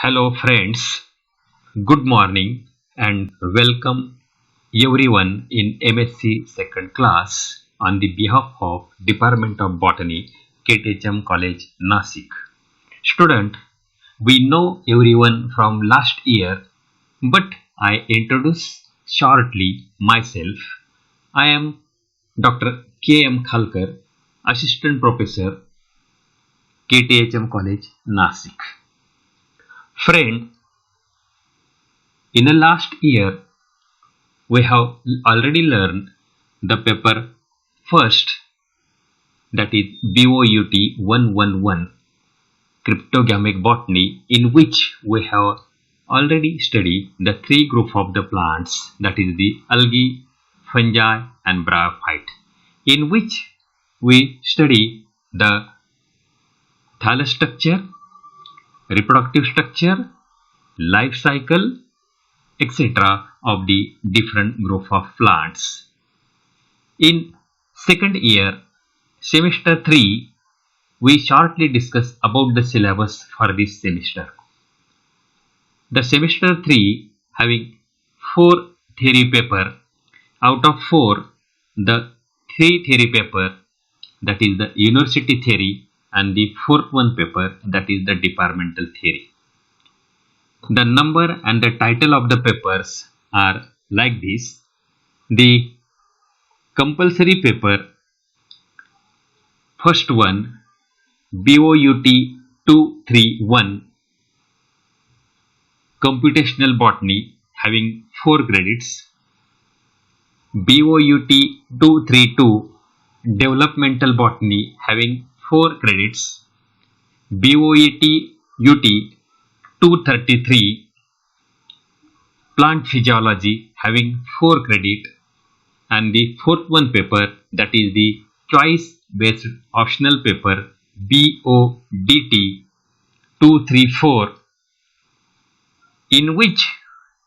Hello, friends. Good morning and welcome everyone in MSc second class on the behalf of Department of Botany, KTHM College, Nasik. Student, we know everyone from last year, but I introduce shortly myself. I am Dr. K.M. Khalkar, Assistant Professor, KTHM College, Nasik. Friend, in the last year, we have already learned the paper first, that is BOUT 111, cryptogamic botany, in which we have already studied the three groups of the plants, that is the algae, fungi and bryophyte, in which we study the thallus structure, reproductive structure, life cycle, etc. of the different group of plants. In second year, semester 3, we shortly discuss about the syllabus for this semester. The semester 3 having 4 theory paper, out of 4, the 3 theory paper, that is the university theory, and the fourth one paper, that is the departmental theory. The number and the title of the papers are like this. The compulsory paper, first one, BOUT 231, computational botany, having 4 credits. BOUT 232, developmental botany, having 4 credits. BOUT UT 233, plant physiology, having 4 credit. And the fourth one paper, that is the choice based optional paper, BODT 234, in which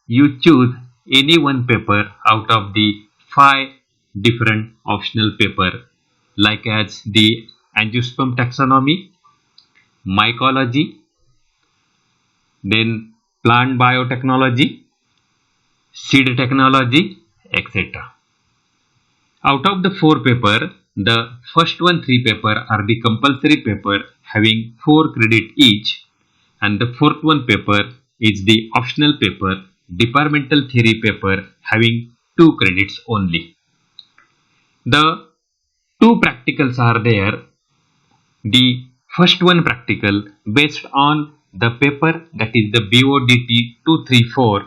you choose any one paper out of the 5 different optional paper, like as the angiosperm taxonomy, mycology, then plant biotechnology, seed technology, etc. Out of the 4 paper, the first 3 paper are the compulsory paper having 4 credit each, and the fourth one paper is the optional paper, departmental theory paper, having 2 credits only. The 2 practicals are there. The first one practical based on the paper, that is the BODT 234,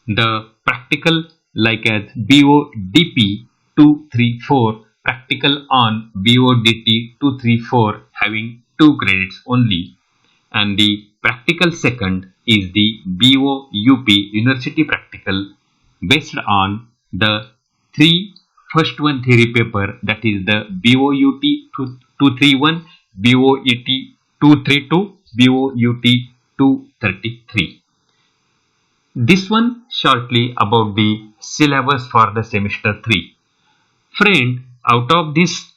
the practical like as BODP 234, practical on BODT 234, having 2 credits only, and the practical second is the BOUP university practical based on the 3 first one theory paper, that is the BOUT 231, BOET 232, BOUT 233. This one shortly about the syllabus for the semester 3. Friend, out of this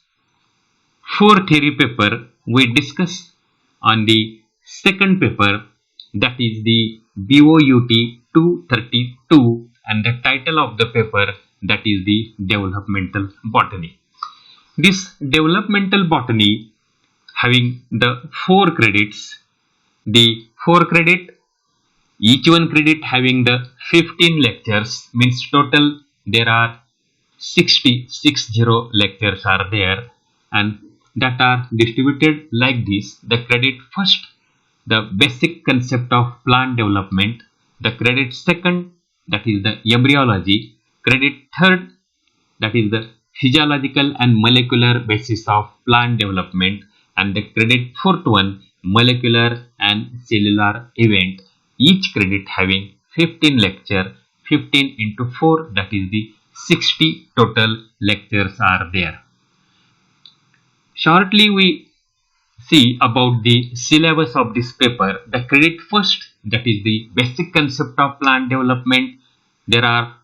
4 theory paper, we discuss on the second paper, that is the BOUT 232, and the title of the paper, that is the developmental botany. This developmental botany having the 4 credits, the 4 credit, each one credit having the 15 lectures, means total there are 60 lectures are there, and that are distributed like this. The credit first, the basic concept of plant development. The credit second, that is the embryology. Credit third, that is the physiological and molecular basis of plant development. And the credit fourth one, molecular and cellular event. Each credit having 15 lecture, 15 into 4, that is the 60 total lectures are there. Shortly we see about the syllabus of this paper. The credit first, that is the basic concept of plant development. There are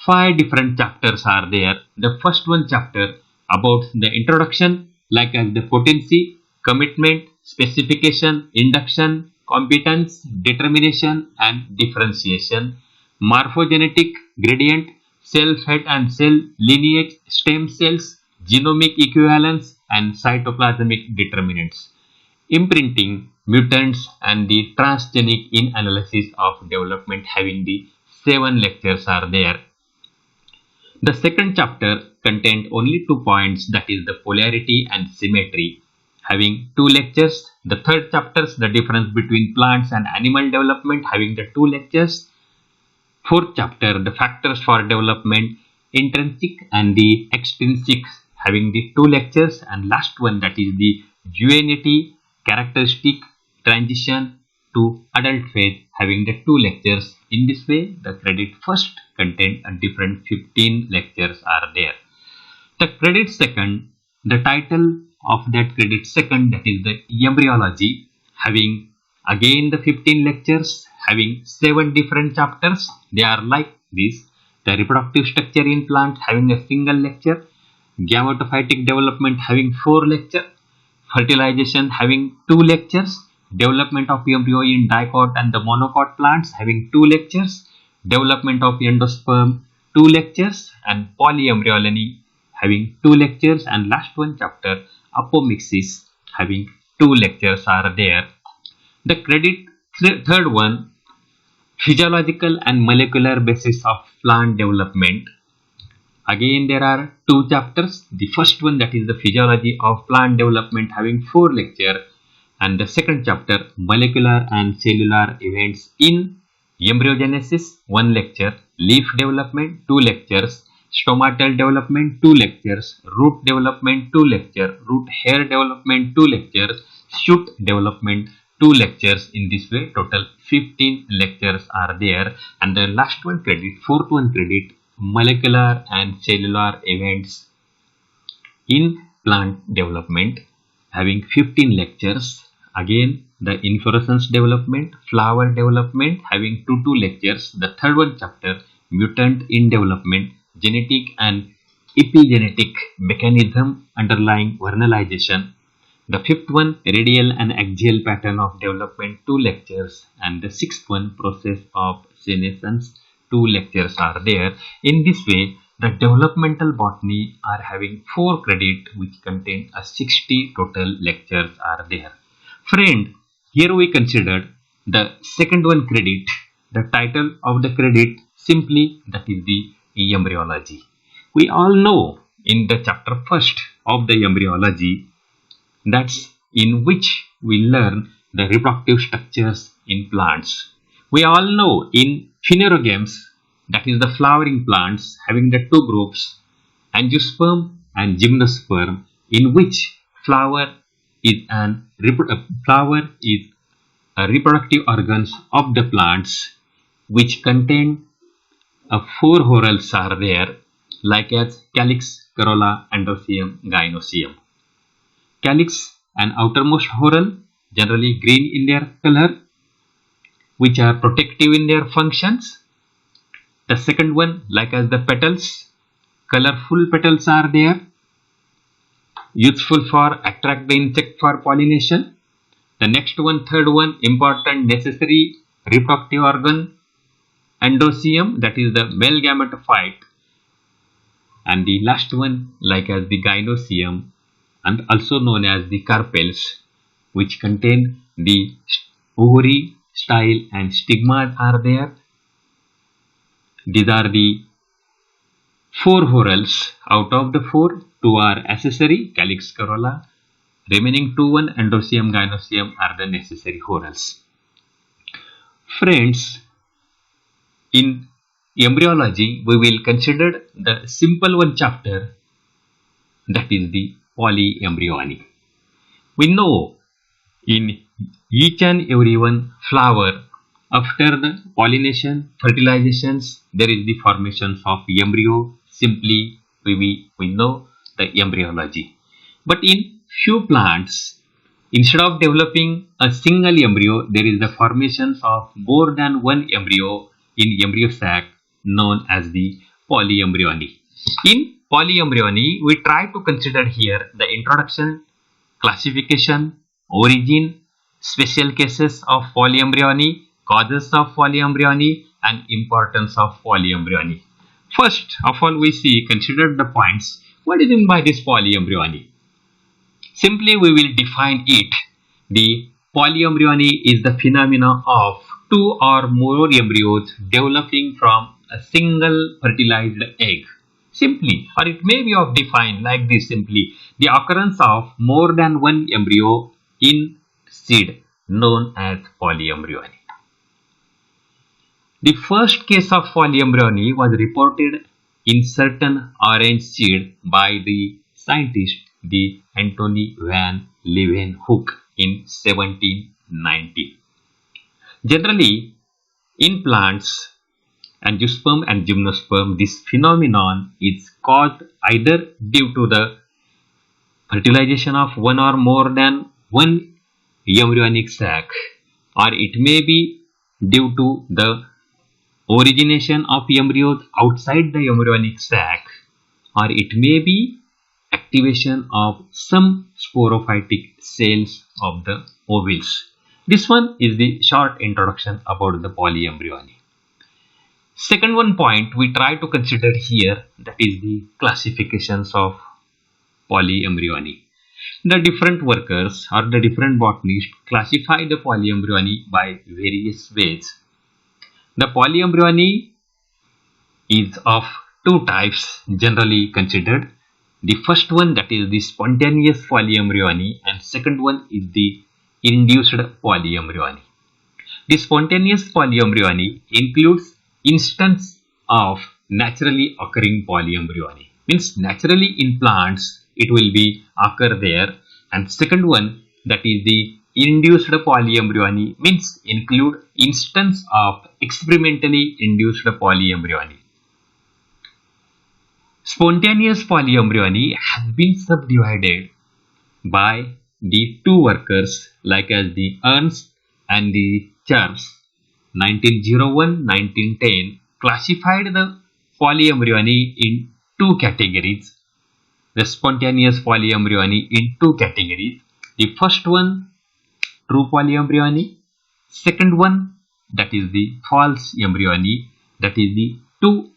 5 different chapters are there. The first one chapter about the introduction, like as the potency, commitment, specification, induction, competence, determination and differentiation, morphogenetic gradient, cell fate and cell lineage, stem cells, genomic equivalence and cytoplasmic determinants, imprinting, mutants and the transgenic in analysis of development having the 7 lectures are there. The second chapter contained only 2 points, that is the polarity and symmetry, having 2 lectures. The third chapter, the difference between plants and animal development, having the 2 lectures. Fourth chapter, the factors for development, intrinsic and the extrinsic, having the 2 lectures. And last one, that is the juvenility, characteristic, transition to adult phase, having the 2 lectures. In this way, the credit first contained a different 15 lectures are there. The credit second, the title of that credit second, that is the embryology, having again the 15 lectures, having 7 different chapters. They are like this: the reproductive structure in plant, having a single lecture; gametophytic development, having 4 lectures; fertilization, having 2 lectures; development of embryo in dicot and the monocot plants, having 2 lectures; development of endosperm, 2 lectures; and polyembryology, having 2 lectures. And last one chapter, apomixis, having 2 lectures are there. The credit third one, physiological and molecular basis of plant development. Again, there are 2 chapters. The first one, that is the physiology of plant development, having 4 lectures. And the second chapter, molecular and cellular events in embryogenesis, 1 lecture; leaf development, 2 lectures; stomatal development, 2 lectures; root development, 2 lectures; root hair development, 2 lectures; shoot development, 2 lectures. In this way, total 15 lectures are there. And the last one credit, fourth one credit, molecular and cellular events in plant development, having 15 lectures. Again, the inflorescence development, flower development, having 2 lectures. The third one chapter, mutant in development, genetic and epigenetic mechanism underlying vernalization. The fifth one, radial and axial pattern of development, 2 lectures. And the sixth one, process of senescence, 2 lectures are there. In this way, the developmental botany are having 4 credit, which contain a 60 total lectures are there. Friend, here we considered the second one credit. The title of the credit simply, that is the embryology. We all know in the chapter first of the embryology, that's in which we learn the reproductive structures in plants. We all know in phanerogames, that is the flowering plants, having the 2 groups, angiosperm and gymnosperm, in which flower is a reproductive organs of the plants, which contain 4 whorls are there, like as calyx, corolla, androecium, gynoecium. Calyx and outermost whorl, generally green in their color, which are protective in their functions. The second one, like as the petals, colorful petals are there, useful for attract the insect for pollination. The next one, third one, important necessary reproductive organ, androecium, that is the male gametophyte. And the last one, like as the gynoecium, and also known as the carpels, which contain the ovary, style and stigmas are there. These are the 4 whorls. Out of the 4, 2 are accessory, calyx, corolla. Remaining 2, androecium, gynoecium are the necessary whorls. Friends, in embryology, we will consider the simple one chapter, that is the polyembryony. We know in each and every one flower, after the pollination, fertilizations, there is the formation of embryo. Simply, we know the embryology. But in few plants, instead of developing a single embryo, there is the formation of more than one embryo in embryo sac, known as the polyembryony. In polyembryony, we try to consider here the introduction, classification, origin, special cases of polyembryony, causes of polyembryony, and importance of polyembryony. First of all, we see consider the points. What do you mean by this polyembryony? Simply, we will define it. The polyembryony is the phenomena of two or more embryos developing from a single fertilized egg. Simply, or it may be of defined like this simply, the occurrence of more than one embryo in seed known as polyembryony. The first case of polyembryony was reported in certain orange seed by the scientist the Antony van Leeuwenhoek in 1790. Generally, in plants, angiosperm and gymnosperm, this phenomenon is caused either due to the fertilization of one or more than one embryonic sac, or it may be due to the origination of embryos outside the embryonic sac, or it may be activation of some sporophytic cells of the ovules. This one is the short introduction about the polyembryony. Second one point we try to consider here, that is the classifications of polyembryony. The different workers or the different botanists classify the polyembryony by various ways. The polyembryony is of two types generally considered. The first one, that is the spontaneous polyembryony, and second one is the induced polyembryony. The spontaneous polyembryony includes instance of naturally occurring polyembryony. Means naturally in plants it will be occur there, and second one, that is the induced polyembryony, means include instance of experimentally induced polyembryony. Spontaneous polyembryony has been subdivided by the two workers like as the Ernst and the Church 1901-1910 classified the polyembryony in two categories. The spontaneous polyembryony in two categories. The first one, true polyembryony. Second one, that is the false embryony. That is the two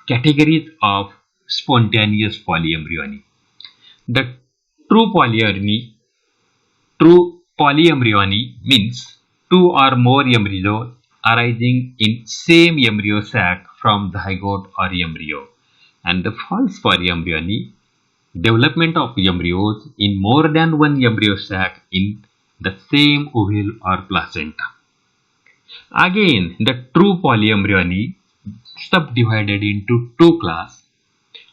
categories of spontaneous polyembryony. The true polyembryony means two or more embryos arising in same embryo sac from zygote or embryo, and the false polyembryony, development of embryos in more than one embryo sac in the same ovule or placenta. Again, the true polyembryony subdivided into two classes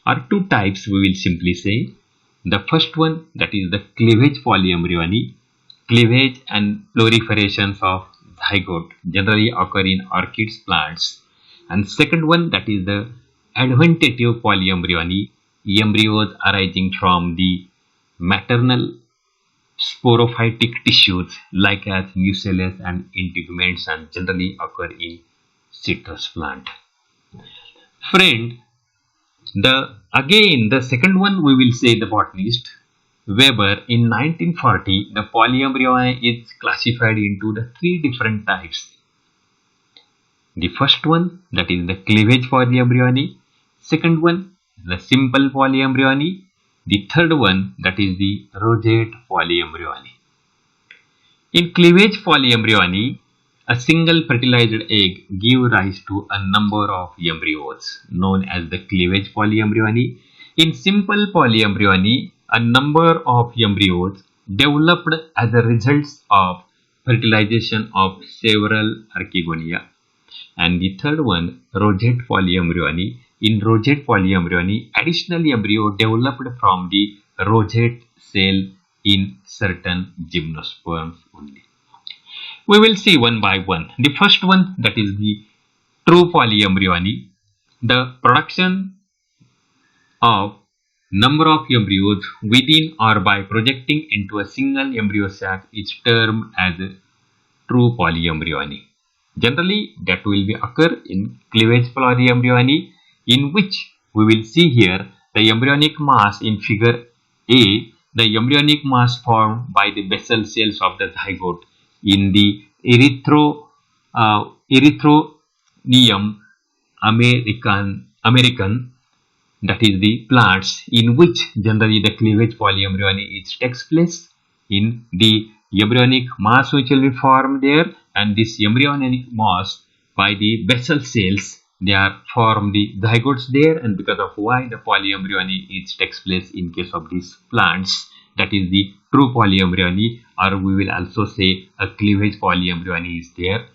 or two types, we will simply say. The first one, that is the cleavage polyembryony. Cleavage and proliferations of zygote generally occur in orchids plants. And second one, that is the adventative polyembryony, embryos arising from the maternal sporophytic tissues like as nucellus and integuments, and generally occur in citrus plant. Friend, the second one we will say the botanist Weber in 1940, the polyembryony is classified into the three different types. The first one, that is the cleavage polyembryony. Second one, the simple polyembryony. The third one, that is the rosette polyembryony. In cleavage polyembryony, a single fertilized egg gives rise to a number of embryos known as the cleavage polyembryony. In simple polyembryony, a number of embryos developed as a result of fertilization of several archegonia. And the third one, rosette polyembryony. In rosette polyembryony, additional embryo developed from the rosette cell in certain gymnosperms only. We will see one by one. The first one, that is the true polyembryony. The production of number of embryos within or by projecting into a single embryo sac is termed as true polyembryony. Generally, that will be occur in cleavage polyembryony, in which we will see here the embryonic mass in figure A, the embryonic mass formed by the basal cells of the zygote in the Erythronium american, that is the plants in which generally the cleavage polyembryony takes place. In the embryonic mass which will be formed there, and this embryonic mass by the basal cells they are form the zygotes there, and because of why the polyembryony takes place in case of these plants, that is the true polyembryony, or we will also say a cleavage polyembryony is there.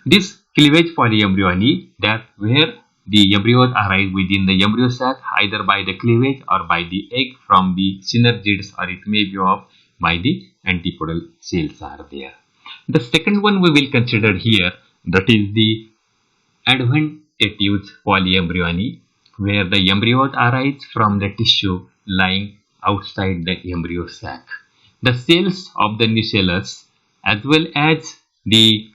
This cleavage polyembryony, that where the embryos arise within the embryo sac either by the cleavage or by the egg from the synergids, or it may be of by the antipodal cells are there. The second one we will consider here, that is the adventitious polyembryony, where the embryos arise from the tissue lying outside the embryo sac. The cells of the nucellus as well as the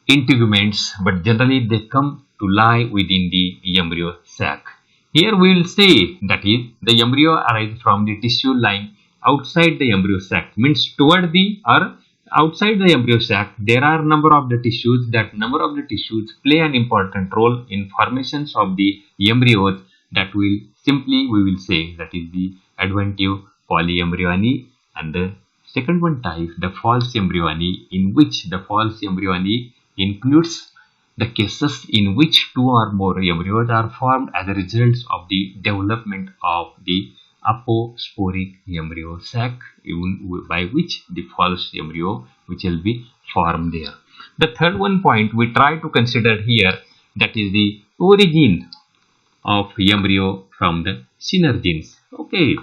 integuments, but generally they come to lie within the embryo sac. Here we will say that is the embryo arises from the tissue lying outside the embryo sac, means toward the or outside the embryo sac there are number of the tissues. That number of the tissues play an important role in formations of the embryos, that will simply we will say that is the adventive polyembryony. And the second one type, the false embryony, in which the false embryony includes the cases in which two or more embryos are formed as a result of the development of the aposporic embryo sac, by which the false embryo which will be formed there. The third one point we try to consider here, that is the origin of embryo from the synergins. Okay,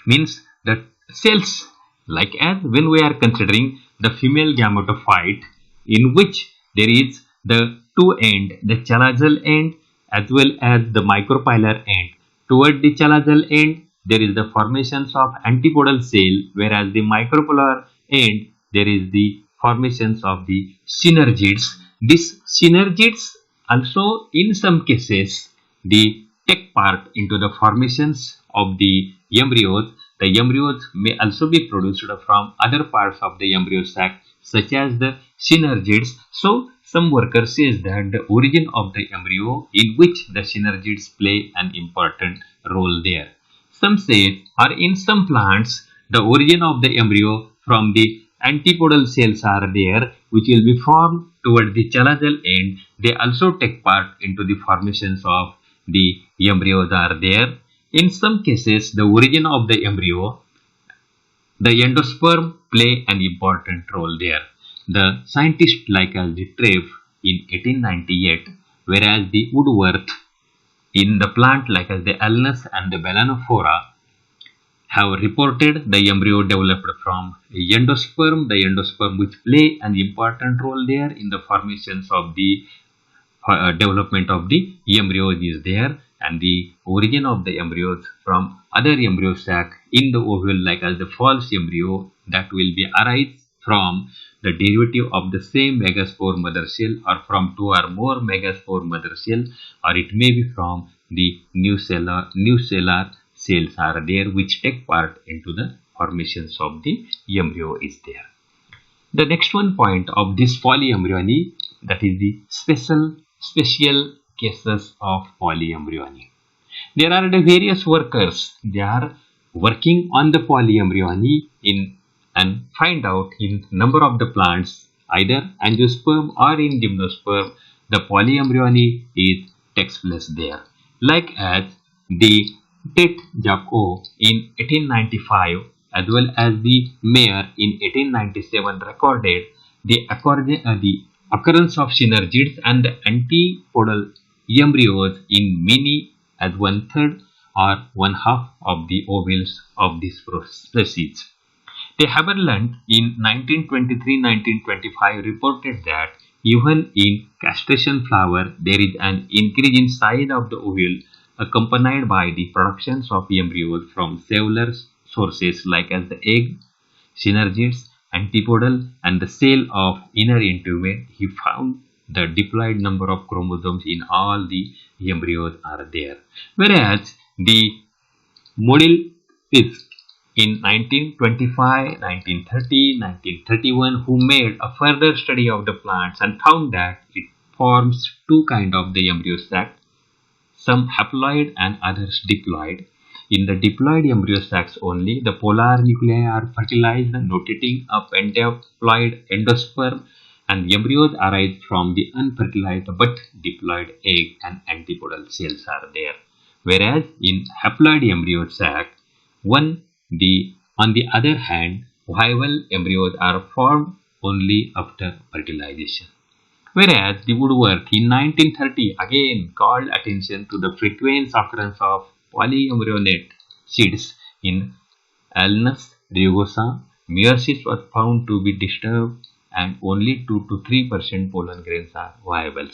means that cells, like as when we are considering the female gametophyte, in which there is the two end, the chalazal end as well as the micropylar end. Toward the chalazal end there is the formations of antipodal cell, whereas the micropylar end there is the formations of the synergids. These synergids also in some cases they take part into the formations of the embryos. The embryos may also be produced from other parts of the embryo sac, such as the synergids. So some worker says that the origin of the embryo in which the synergids play an important role there. Some say, or in some plants, the origin of the embryo from the antipodal cells are there, which will be formed toward the chalazal end. They also take part into the formations of the embryos are there. In some cases, the origin of the embryo, the endosperm play an important role there. The scientists like as the Trev in 1898, whereas the Woodworth in the plant like as the Alnus and the Balanophora have reported the embryo developed from endosperm, the endosperm which play an important role there in the formations of the development of the embryos is there, and the origin of the embryos from other embryo sac in the ovule like as the false embryo, that will be arise from the derivative of the same megaspore mother cell, or from two or more megaspore mother cell, or it may be from the nucellar cells are there which take part into the formations of the embryo is there. The next one point of this polyembryony, that is the special cases of polyembryony. There are the various workers, they are working on the polyembryony in and find out in number of the plants, either angiosperm or in gymnosperm, the polyembryony takes place there. Like as the Tet Jacob in 1895 as well as the Mayer in 1897 recorded the occurrence of synergids and the antipodal embryos in many as 1/3 or 1/2 of the ovules of this species. De Haberland in 1923-1925 reported that even in castration flower there is an increase in size of the ovule accompanied by the productions of embryos from cellular sources like as the egg, synergids, antipodal and the cell of inner integument. He found the diploid number of chromosomes in all the embryos are there. Whereas the model is in 1925, 1930, 1931, who made a further study of the plants and found that it forms two kinds of the embryo sac, some haploid and others diploid. In the diploid embryo sacs only, the polar nuclei are fertilized, notating a pentaploid endosperm, and embryos arise from the unfertilized but diploid egg and antipodal cells are there. Whereas in haploid embryo sac, on the other hand, viable embryos are formed only after fertilization. Whereas the Woodworth in 1930 again called attention to the frequent occurrence of polyembryonate seeds in Alnus rugosa. Meiosis was found to be disturbed and only 2 to 3% pollen grains are viable.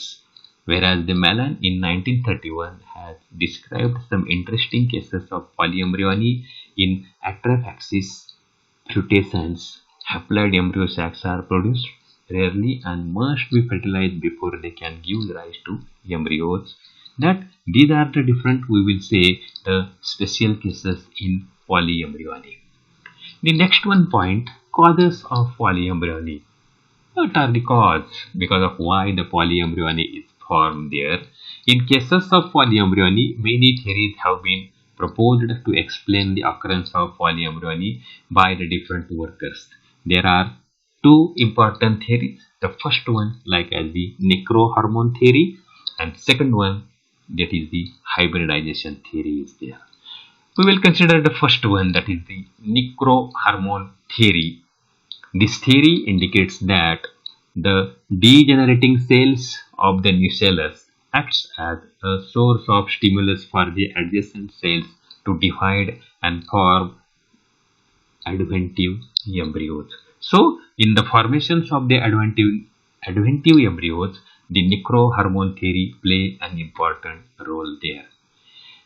Whereas the Malan in 1931 has described some interesting cases of polyembryony in Atraphaxis frutescens. Haploid embryo sacs are produced rarely and must be fertilized before they can give rise to embryos. That these are the different, we will say, the special cases in polyembryony. The next one point, causes of polyembryony. What are the causes because of why the polyembryony is formed there? In cases of polyembryony, many theories have been proposed to explain the occurrence of polyembryony by the different workers. There are two important theories. The first one, like as the necrohormone theory, and second one, that is the hybridization theory is there. We will consider the first one, that is the necrohormone theory. This theory indicates that the degenerating cells of the nucellus acts as a source of stimulus for the adjacent cells to divide and form adventive embryos. So, in the formations of the adventive embryos, the necrohormone theory play an important role there.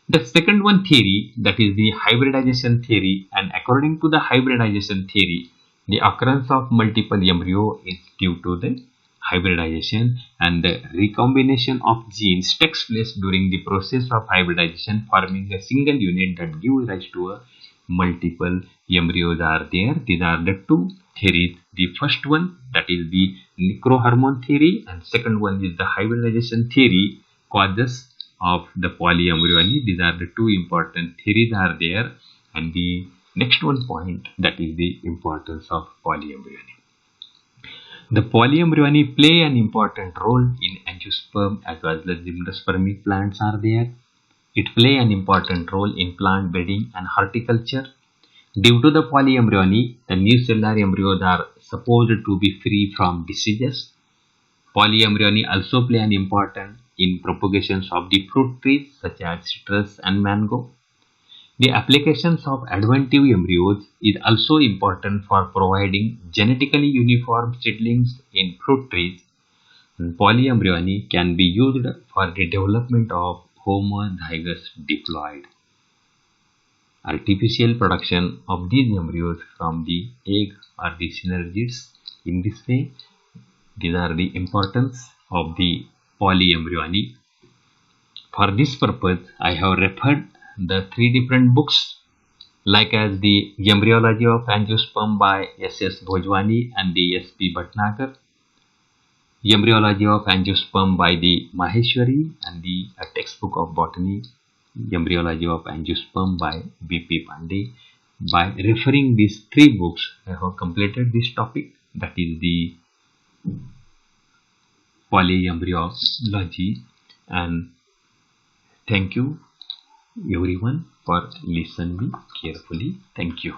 The second one theory, that is the hybridization theory, and according to the hybridization theory, the occurrence of multiple embryo is due to the hybridization, and the recombination of genes takes place during the process of hybridization, forming a single unit that gives rise to a multiple embryos are there. These are the two theories. The first one, that is the necrohormone theory, and second one is the hybridization theory, causes of the polyembryony. These are the two important theories are there. And the next one point, that is the importance of polyembryony. The polyembryony play an important role in angiosperm as well as the gymnospermic plants are there. It play an important role in plant breeding and horticulture. Due to the polyembryony, the new cellular embryos are supposed to be free from diseases. Polyembryony also play an important in propagations of the fruit trees such as citrus and mango. The applications of adventive embryos is also important for providing genetically uniform seedlings in fruit trees. And polyembryony can be used for the development of homozygous diploid. Artificial production of these embryos from the egg or the synergids. In this way, these are the importance of the polyembryony. For this purpose, I have referred the three different books, like as the Embryology of Angiosperm by S.S. Bhojwani and the S.P. Bhatnagar, Embryology of Angiosperm by the Maheshwari, and the textbook of botany, Embryology of Angiosperm by B.P. Pandey. By referring these three books, I have completed this topic, that is the polyembryology, and thank you everyone for listening carefully. Thank you.